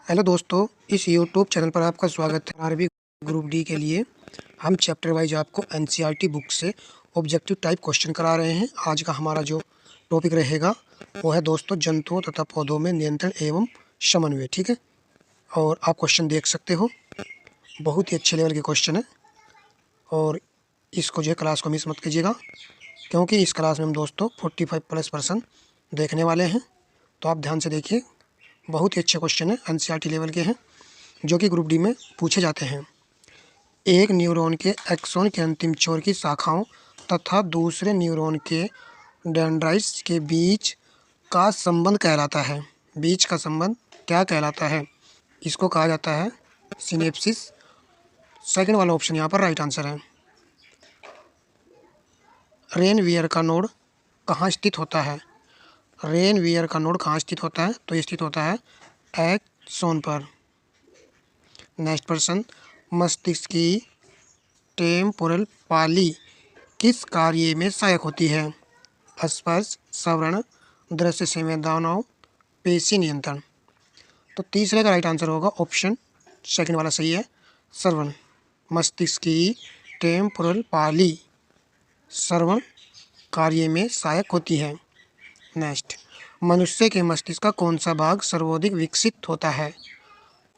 Hello दोस्तों, इस YouTube channel पर आपका स्वागत है। आरबी ग्रुप डी के लिए हम चैप्टर वाइज आपको एनसीईआरटी बुक से ऑब्जेक्टिव टाइप क्वेश्चन करा रहे हैं। आज का हमारा जो टॉपिक रहेगा वो है दोस्तों जंतुओं तथा पौधों में नियंत्रण एवं समन्वय। ठीक है, और आप क्वेश्चन देख सकते हो, बहुत ही अच्छे लेवल के क्वेश्चन है। और इसको जो है क्लास को मिस मत कीजिएगा, क्योंकि इस क्लास में हम दोस्तों 45+ देखने वाले हैं। तो आप ध्यान से देखिए, बहुत ही अच्छे क्वेश्चन है, एनसीईआरटी लेवल के हैं, जो कि ग्रुप डी में पूछे जाते हैं। एक न्यूरॉन के एक्सॉन के अंतिम छोर की शाखाओं तथा दूसरे न्यूरॉन के डेंड्राइट्स के बीच का संबंध कहलाता है। बीच का संबंध क्या कहलाता है? इसको कहा जाता है सिनेप्सिस। सेकंड वाला ऑप्शन यहाँ पर राइट आंसर है। रेनवियर का नोड कहाँ स्थित होता है? रेनवियर का नोड कहाँ स्थित होता है? तो ये स्थित होता है एक्सॉन पर। नेक्स्ट प्रश्न, मस्तिष्क की टेम्पोरल पाली किस कार्य में सहायक होती है? स्पर्श, श्रवण, दृश्य संवेदनाओं, पेशी नियंत्रण। तो तीसरे का राइट आंसर होगा ऑप्शन सेकंड वाला सही है, श्रवण। मस्तिष्क की टेम्पोरल पाली श्रवण कार्य में सहायक होती है। नेक्स्ट, मनुष्य के मस्तिष्क का कौन सा भाग सर्वाधिक विकसित होता है?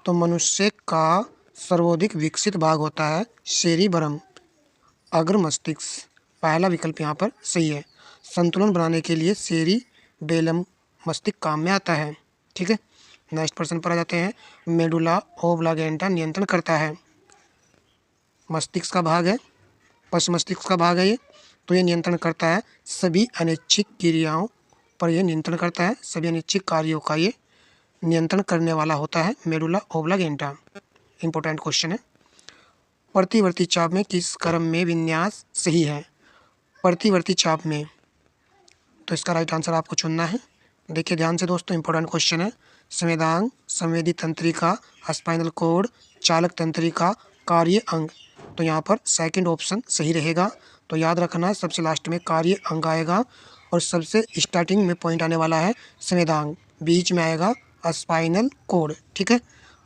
तो मनुष्य का सर्वाधिक विकसित भाग होता है सेरिबरम, अग्र मस्तिष्क। पहला विकल्प यहाँ पर सही है। संतुलन बनाने के लिए सेरिबेलम मस्तिष्क काम में आता है। ठीक है, नेक्स्ट प्रश्न पर आ जाते हैं। मेडुला ओब्लांगेटा नियंत्रण करता है, मस्तिष्क का भाग है, पश्च मस्तिष्क का भाग है ये। तो ये नियंत्रण करता है सभी अनैच्छिक क्रियाओं पर, यह नियंत्रण करता है सभी अनैच्छिक कार्यों का, ये नियंत्रण करने वाला होता है मेडुला ओब्लांगेटा। इंपॉर्टेंट क्वेश्चन है। प्रतिवर्ती चाप में किस क्रम में विन्यास सही है? प्रतिवर्ती चाप में, तो इसका राइट आंसर आपको चुनना है। देखिए ध्यान से दोस्तों, इंपॉर्टेंट क्वेश्चन है। संवेदांग, संवेदी तंत्रिका, स्पाइनल कोड, चालक तंत्रिका, कार्य अंग। तो यहाँ पर सेकंड ऑप्शन सही रहेगा। तो याद रखना, सबसे लास्ट में कार्य अंग आएगा और सबसे स्टार्टिंग में पॉइंट आने वाला है संवेदांग, बीच में आएगा स्पाइनल कोड। ठीक है,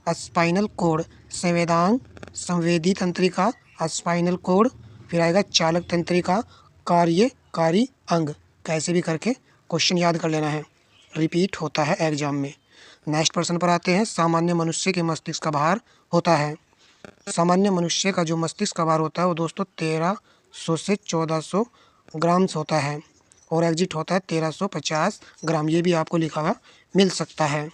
स्पाइनल कोड, संवेदांग, संवेदी तंत्रिका, स्पाइनल कोड, फिर आएगा चालक तंत्रिका, कार्यकारी अंग। कैसे भी करके क्वेश्चन याद कर लेना है, रिपीट होता है एग्जाम में। नेक्स्ट प्रश्न पर आते हैं। सामान्य मनुष्य के मस्तिष्क का भार होता है, सामान्य मनुष्य का जो मस्तिष्क का भार होता है वो दोस्तों 1300 से 1400 ग्राम होता है, और एग्जिट होता है 1350 ग्राम। ये भी आपको लिखा हुआ मिल सकता है।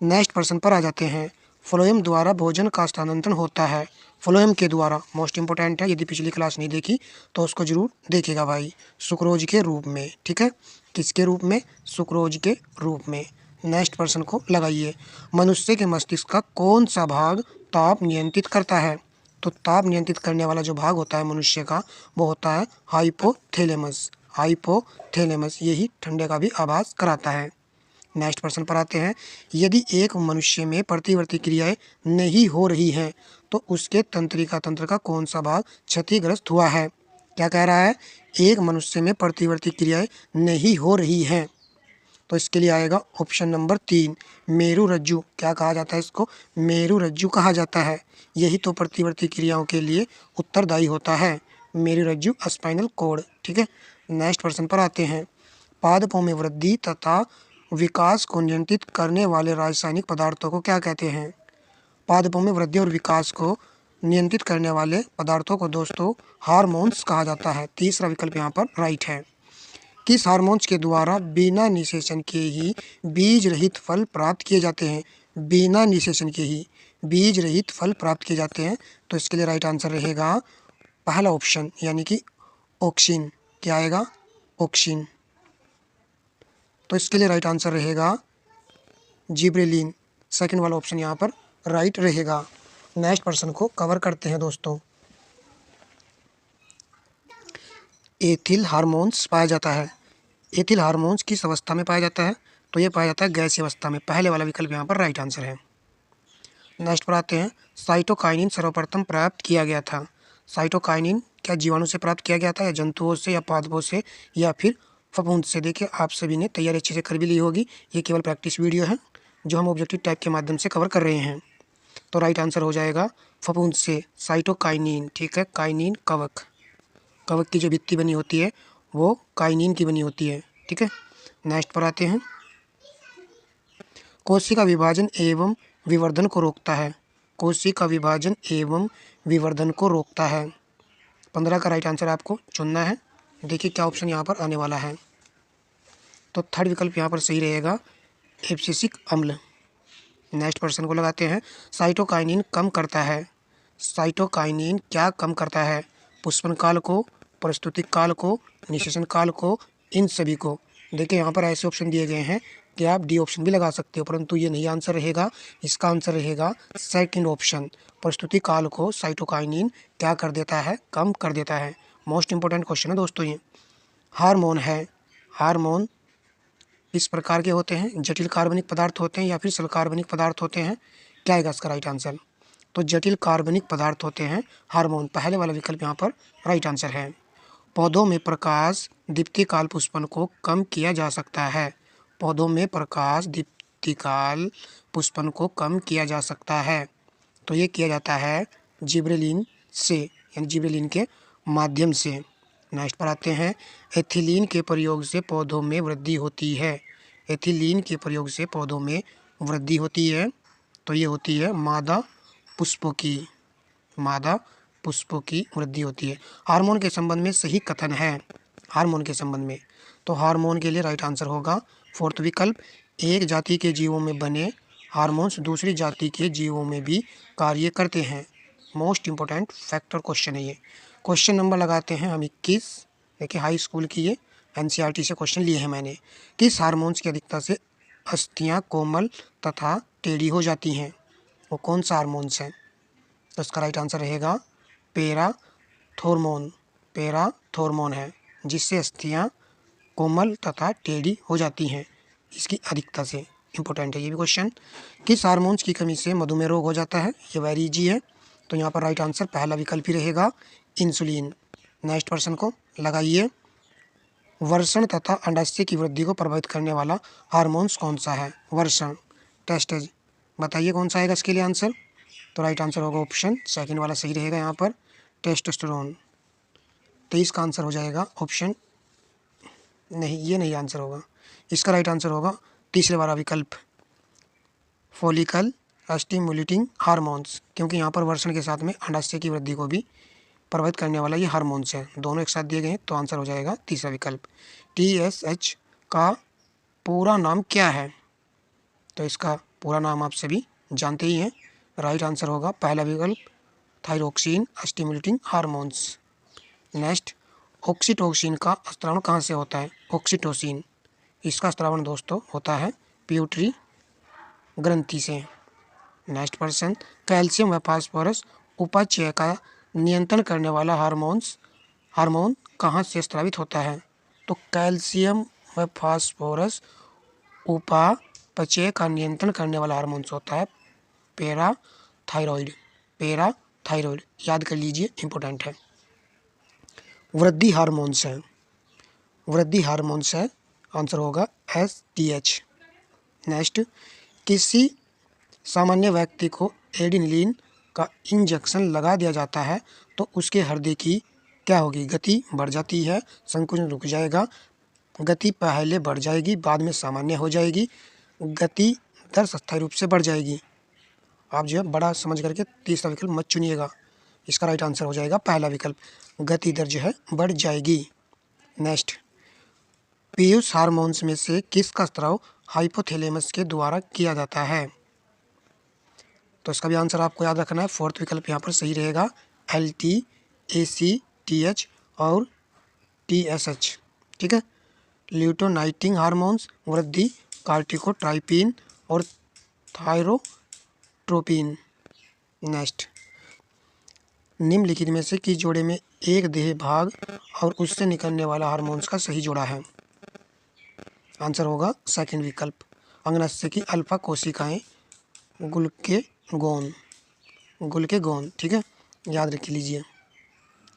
नेक्स्ट प्रश्न पर आ जाते हैं। फ्लोएम द्वारा भोजन का स्थानांतरण होता है, फ्लोएम के द्वारा, मोस्ट इंपोर्टेंट है। यदि पिछली क्लास नहीं देखी तो उसको जरूर देखिएगा भाई। सुक्रोज के रूप में, ठीक है, किसके रूप में? सुक्रोज के रूप में। नेक्स्ट प्रश्न को लगाइए। मनुष्य के मस्तिष्क का कौन सा भाग ताप नियंत्रित करता है? तो ताप नियंत्रित करने वाला जो भाग होता है मनुष्य का, वो होता है हाइपोथैलेमस। हाइपोथैलेमस यही ठंडे का भी आभास कराता है। नेक्स्ट प्रश्न पर आते हैं। यदि एक मनुष्य में प्रतिवर्ती क्रियाएं नहीं हो रही हैं तो उसके तंत्रिका तंत्र का कौन सा भाग क्षतिग्रस्त हुआ है? क्या कह रहा है? एक मनुष्य में प्रतिवर्ती क्रियाएं नहीं हो रही हैं, तो इसके लिए आएगा ऑप्शन नंबर 3, मेरु रज्जु। क्या कहा जाता है इसको? मेरु रज्जु कहा जाता है। यही तो प्रतिवर्ती क्रियाओं के लिए उत्तरदायी होता है, मेरु रज्जु, स्पाइनल कोड। ठीक है, नेक्स्ट प्रश्न पर आते हैं। पादपों में वृद्धि तथा विकास को नियंत्रित करने वाले रासायनिक पदार्थों को क्या कहते हैं? पादपों में वृद्धि और विकास को नियंत्रित करने वाले पदार्थों को दोस्तों हार्मोन्स कहा जाता है। तीसरा विकल्प यहाँ पर राइट है। किस हार्मोन्स के द्वारा बिना निषेचन के ही बीज रहित फल प्राप्त किए जाते हैं? बिना निषेचन के ही बीज रहित फल प्राप्त किए जाते हैं। तो इसके लिए राइट आंसर रहेगा पहला ऑप्शन, यानी कि ऑक्सिन। क्या आएगा? ऑक्सिन। तो इसके लिए राइट आंसर रहेगा जिब्रेलिन। सेकंड वाला ऑप्शन यहाँ पर राइट रहेगा। नेक्स्ट प्रश्न को कवर करते हैं दोस्तों। एथिल हार्मोन्स पाया जाता है, एथिल हार्मोन्स किस अवस्था में पाया जाता है? तो ये पाया जाता है गैसीय अवस्था में। पहले वाला विकल्प यहाँ पर राइट आंसर है। नेक्स्ट पर आते हैं। साइटोकाइनिन सर्वप्रथम प्राप्त किया गया था। साइटोकाइनिन क्या जीवाणु से प्राप्त किया गया था, या जंतुओं से, या पादपों से, या फिर फफूंद से? देखिए आप सभी ने तैयारी अच्छे से कर भी ली होगी, ये केवल प्रैक्टिस वीडियो है। जो हम ऑब्जेक्टिव टाइप के माध्यम से कवर कर रहे हैं। तो राइट आंसर हो जाएगा फफूंद से साइटोकाइनिन। ठीक है, काइनिन कवक, कवक की जो भित्ति बनी होती है वो काइनिन की बनी होती है। ठीक है, नेक्स्ट पर आते हैं। कोशिका विभाजन एवं विवर्धन को रोकता है। कोशिका विभाजन एवं विवर्धन को रोकता है। 15 का राइट आंसर आपको चुनना है। देखिए क्या ऑप्शन यहाँ पर आने वाला है। तो थर्ड विकल्प यहाँ पर सही रहेगा, एब्सिसिक अम्ल। नेक्स्ट पर्सन को लगाते हैं। साइटोकाइनिन कम करता है। साइटोकाइनिन क्या कम करता है? पुष्पन काल को, प्रस्तुति काल को, निषेचन काल को, इन सभी को। देखिए यहाँ पर ऐसे ऑप्शन दिए गए हैं कि आप डी ऑप्शन भी लगा सकते हो, परंतु ये नहीं आंसर रहेगा। इसका आंसर रहेगा सेकंड ऑप्शन। प्रस्तुति काल को साइटोकाइनिन क्या कर देता है? कम कर देता है। मोस्ट इंपॉर्टेंट क्वेश्चन है दोस्तों ये। हार्मोन है, हार्मोन इस प्रकार के होते हैं, जटिल कार्बनिक पदार्थ होते हैं या फिर सल कार्बनिक पदार्थ होते हैं? क्या आएगा इसका राइट आंसर? तो जटिल कार्बनिक पदार्थ होते हैं हार्मोन। पहले वाला विकल्प यहाँ पर राइट आंसर है। पौधों में प्रकाश दीप्तिकाल पुष्पन को कम किया जा सकता है। पौधों में प्रकाश दीप्तिकाल पुष्पन को कम किया जा सकता है। तो ये किया जाता है जिब्रेलिन से, यानी जिब्रेलिन के माध्यम से। नेक्स्ट पर आते हैं। एथिलीन के प्रयोग से पौधों में वृद्धि होती है। एथिलीन के प्रयोग से पौधों में वृद्धि होती है। तो ये होती है मादा पुष्पों की, मादा पुष्पों की वृद्धि होती है। हार्मोन के संबंध में सही कथन है। हार्मोन के संबंध में, तो हार्मोन के लिए राइट आंसर होगा फोर्थ विकल्प। एक जाति के जीवों में बने हार्मोन्स दूसरी जाति के जीवों में भी कार्य करते हैं। मोस्ट इंपॉर्टेंट फैक्टर क्वेश्चन है ये। क्वेश्चन नंबर लगाते हैं हम 21। देखिए हाई स्कूल की ये एनसीईआरटी से क्वेश्चन लिए हैं मैंने। किस हार्मोन्स की अधिकता से अस्थियां कोमल तथा टेढ़ी हो जाती हैं? वो कौन सा हार्मोन्स है? तो इसका राइट आंसर रहेगा पैराथॉर्मोन। पैराथॉर्मोन है जिससे अस्थियां कोमल तथा टेढ़ी हो जाती हैं इसकी अधिकता से। इंपॉर्टेंट है ये भी क्वेश्चन। किस हार्मोन्स की कमी से मधुमेह रोग हो जाता है? ये वेरी इजी है। तो यहाँ पर राइट आंसर पहला विकल्प ही रहेगा, इंसुलिन। नेक्स्ट पर्सन को लगाइए। वर्षण तथा अंडाशय की वृद्धि को प्रभावित करने वाला हार्मोन्स कौन सा है? वर्षण, टेस्टेज। बताइए कौन सा आएगा इसके लिए आंसर? तो राइट आंसर होगा ऑप्शन सेकंड वाला सही रहेगा यहाँ पर, टेस्टोस्टेरोन। 23 का आंसर हो जाएगा ऑप्शन, नहीं ये नहीं आंसर होगा। इसका राइट आंसर होगा तीसरे वाला विकल्प, फॉलिकल स्टिमुलेटिंग हार्मोन्स, क्योंकि यहाँ पर वर्षण के साथ में अंडाशय की वृद्धि को भी प्रभावित करने वाला ये हार्मोन्स है। दोनों एक साथ दिए गए हैं तो आंसर हो जाएगा तीसरा विकल्प। TSH का पूरा नाम क्या है? तो इसका पूरा नाम आप सभी जानते ही हैं। राइट आंसर होगा पहला विकल्प, thyroxine stimulating hormones. Next, oxytocin का स्त्रावन कहाँ से होता है? ऑक्सीटोसिन, इसका स्त्रावन दोस्तों होता है पिट्यूटरी ग्रंथि से। नेक्स्ट पर्सन, कैल्शियम व फास्फोरस उपापचय का नियंत्रण करने वाला हार्मोन कहाँ से स्रावित होता है? तो कैल्शियम व फास्फोरस उपापचय का नियंत्रण करने वाला हार्मोन्स होता है पैराथायरॉइड। पैराथायरॉइड याद कर लीजिए, इंपॉर्टेंट है। वृद्धि हार्मोन्स है, वृद्धि हार्मोन्स है, आंसर होगा STH। नेक्स्ट, किसी सामान्य व्यक्ति को एड्रेनलिन का इंजेक्शन लगा दिया जाता है तो उसके हृदय की क्या होगी? गति बढ़ जाती है, संकुचन रुक जाएगा, गति पहले बढ़ जाएगी बाद में सामान्य हो जाएगी, गति दर अस्थायी रूप से बढ़ जाएगी। आप जो है बड़ा समझ करके तीसरा विकल्प मत चुनिएगा। इसका राइट आंसर हो जाएगा पहला विकल्प, गति दर जो है बढ़ जाएगी। नेक्स्ट, पीयूष हार्मोन्स में से किसका स्राव हाइपोथैलेमस के द्वारा किया जाता है? तो इसका भी आंसर आपको याद रखना है। फोर्थ विकल्प यहाँ पर सही रहेगा, LT, ACTH और TSH। ठीक है, ल्यूटेनाइटिंग हार्मोन्स, वृद्धि, कार्टिकोट्राइपिन और थायरोट्रोपिन। नेक्स्ट, निम्नलिखित में से किस जोड़े में एक देह भाग और उससे निकलने वाला हार्मोन्स का सही जोड़ा है? आंसर होगा सेकंड विकल्प, अंगनाशय की अल्फा कोशिकाएं ग्लूकेगोन, ग्लूकेगोन। ठीक है, याद रख लीजिए।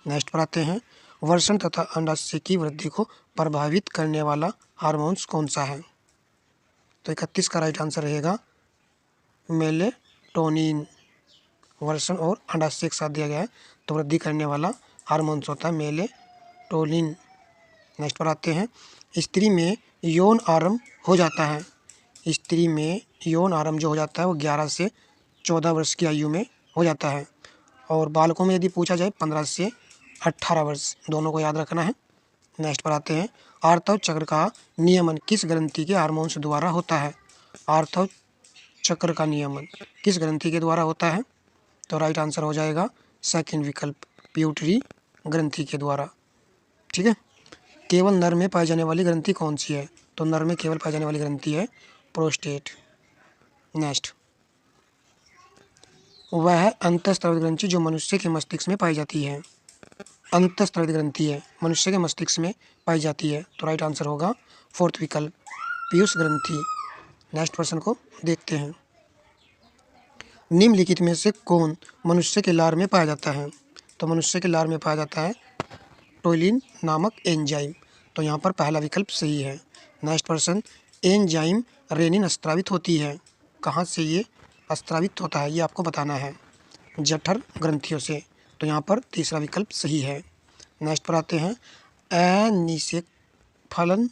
नेक्स्ट पर आते हैं। वर्षण तथा अंडाशय की वृद्धि को प्रभावित करने वाला हार्मोन्स कौन सा है? तो 31 का राइट आंसर रहेगा मेलेटोनिन वर्षण और अंडाशय एक साथ दिया गया है तो वृद्धि करने वाला हार्मोन्स होता है मेलेटोनिन। नेक्स्ट पर आते हैं, स्त्री में यौन आरंभ हो जाता है। स्त्री में यौन आरंभ जो हो जाता है वो 11 से 14 वर्ष की आयु में हो जाता है और बालकों में यदि पूछा जाए 15 से 18 वर्ष, दोनों को याद रखना है। नेक्स्ट पर आते हैं, आर्तव चक्र का नियमन किस ग्रंथि के हार्मोन्स द्वारा होता है। आर्तव चक्र का नियमन किस ग्रंथि के द्वारा होता है, तो राइट आंसर हो जाएगा सेकंड विकल्प, पिट्यूटरी ग्रंथि के द्वारा। ठीक है। केवल नर में पाई जाने वाली ग्रंथि कौन सी है, तो नर में केवल पाई जाने वाली ग्रंथि है प्रोस्टेट। नेक्स्ट, वह अंतःस्रावित ग्रंथि जो मनुष्य के मस्तिष्क में पाई जाती है। अंतःस्रावित ग्रंथि है, मनुष्य के मस्तिष्क में पाई जाती है, तो राइट आंसर होगा फोर्थ विकल्प, पीयूष ग्रंथि। नेक्स्ट प्रश्न को देखते हैं, निम्नलिखित में से कौन मनुष्य के लार में पाया जाता है, तो मनुष्य के लार में पाया जाता है टोलिन नामक एंजाइम, तो यहाँ पर पहला विकल्प सही है। नेक्स्ट प्रश्न, एंजाइम रेनिन स्त्रावित होती है, कहाँ से ये स्त्रावित होता है ये आपको बताना है, जठर ग्रंथियों से, तो यहाँ पर तीसरा विकल्प सही है। नेक्स्ट पर आते हैं, अनिषेक फलन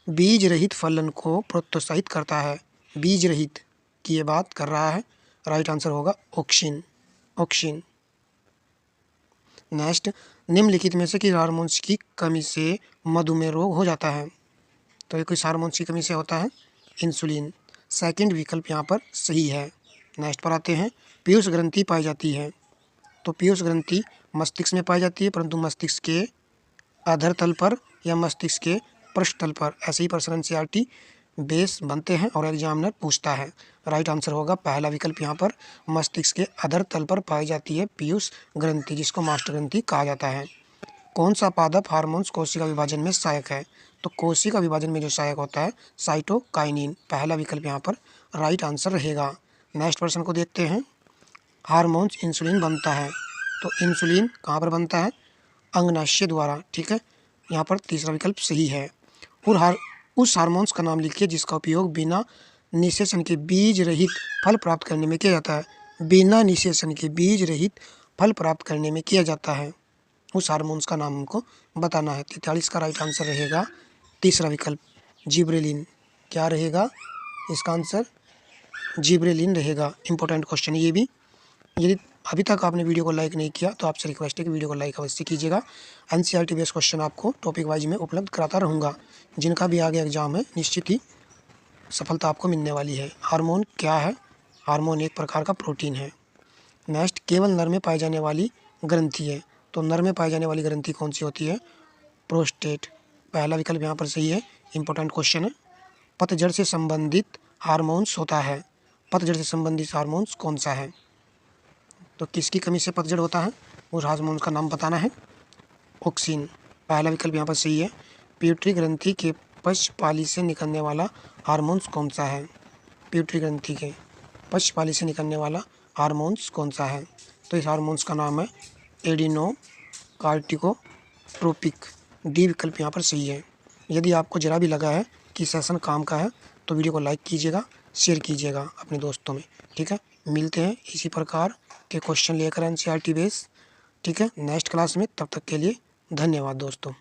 बीज रहित फलन को प्रोत्साहित करता है, बीज रहित की ये बात कर रहा है, राइट आंसर होगा ऑक्सिन, ऑक्सिन। नेक्स्ट, निम्नलिखित में से किस हार्मोन्स की कमी से मधुमेह रोग हो जाता है, तो ये किस हार्मोन्स की कमी से होता है, इंसुलिन, सेकंड विकल्प यहाँ पर सही है। नेक्स्ट पर आते हैं, पीयूष ग्रंथि पाई जाती है, तो पीयूष ग्रंथि मस्तिष्क में पाई जाती है, परंतु मस्तिष्क के अधर तल पर या मस्तिष्क के पृष्ठ तल पर, ऐसे ही प्रश्न एनसीईआरटी बेस बनते हैं और एग्जामिनर पूछता है। राइट आंसर होगा पहला विकल्प, यहाँ पर मस्तिष्क के अधर तल पर पाई जाती है पीयूष ग्रंथि, जिसको मास्टर ग्रंथि कहा जाता है। कौन सा पादप हार्मोन्स कोशिका विभाजन में सहायक है, तो कोशिका विभाजन में जो सहायक होता है साइटोकाइनिन, पहला विकल्प यहाँ पर राइट आंसर रहेगा। नेक्स्ट प्रश्न को देखते हैं, हार्मोन्स इंसुलिन बनता है, तो इंसुलिन कहाँ पर बनता है, अंगनाशय द्वारा। ठीक है, यहाँ पर तीसरा विकल्प सही है। और उस हार्मोन्स का नाम लिखिए जिसका उपयोग बिना निषेचन के बीज रहित फल प्राप्त करने में किया जाता है, बिना निषेचन के बीज रहित फल प्राप्त करने में किया जाता है, उस हार्मोन्स का नाम हमको बताना है। 43 का राइट आंसर रहेगा तीसरा विकल्प, जिब्रेलिन। क्या रहेगा इसका आंसर, जिब्रेलिन रहेगा। इंपॉर्टेंट क्वेश्चन ये भी। यदि अभी तक आपने वीडियो को लाइक नहीं किया तो आपसे रिक्वेस्ट है कि वीडियो को लाइक अवश्य कीजिएगा। एनसीईआरटी बेस्ड क्वेश्चन आपको टॉपिक वाइज में उपलब्ध कराता रहूँगा, जिनका भी आगे एग्जाम है निश्चित ही सफलता आपको मिलने वाली है। हार्मोन क्या है, हार्मोन एक प्रकार का प्रोटीन है। नेक्स्ट, केवल नर में पाई जाने वाली ग्रंथि है, तो नर में पाई जाने वाली ग्रंथि कौन सी होती है, प्रोस्टेट, पहला विकल्प यहाँ पर सही है। इंपॉर्टेंट क्वेश्चन है। पतझड़ से संबंधित हार्मोन्स होता है, पतझड़ से संबंधित हार्मोन्स कौन सा है, तो किसकी कमी से पतझड़ होता है, उस हार्मोन का नाम बताना है, ऑक्सिन, पहला विकल्प यहाँ पर सही है। पिट्यूटरी ग्रंथि के पक्षपाली से निकलने वाला हार्मोन्स कौन सा है, पिट्यूटरी ग्रंथि के पक्षपाली से निकलने वाला हार्मोन्स कौन सा है, तो इस हार्मोन्स का नाम है एडिनोकार्टिकोट्रोपिक, डी विकल्प यहाँ पर सही है। यदि आपको जरा भी लगा है कि सेशन काम का है तो वीडियो को लाइक कीजिएगा, शेयर कीजिएगा अपने दोस्तों में। ठीक है, मिलते हैं इसी प्रकार के क्वेश्चन लेकर एनसीईआरटी बेस। ठीक है, नेक्स्ट क्लास में, तब तक के लिए धन्यवाद दोस्तों।